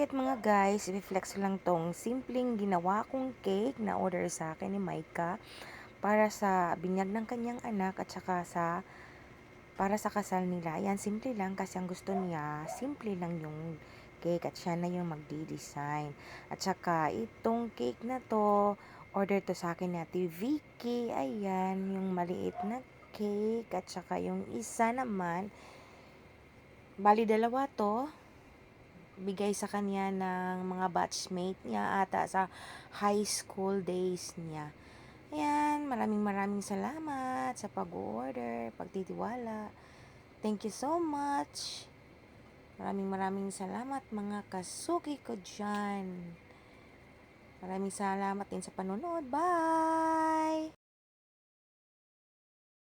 at mga guys, i-flex ko lang tong simpleng ginawa kong cake na order sa akin ni Maika para sa binyag ng kanyang anak at saka para sa kasal nila. Ayan, simple lang kasi ang gusto niya, simple lang yung cake at siya na yung magdi-design. At saka itong cake na to, order to sa akin ni Ate Vicky. Ayan, yung maliit na cake at saka yung isa naman, bali dalawa to, bigay sa kanya ng mga batchmate niya ata sa high school days niya. Ayan, maraming salamat sa pag-order, pagtitiwala. Thank you so much. Maraming salamat mga kasuki ko dyan. Maraming salamat din sa panonood. Bye!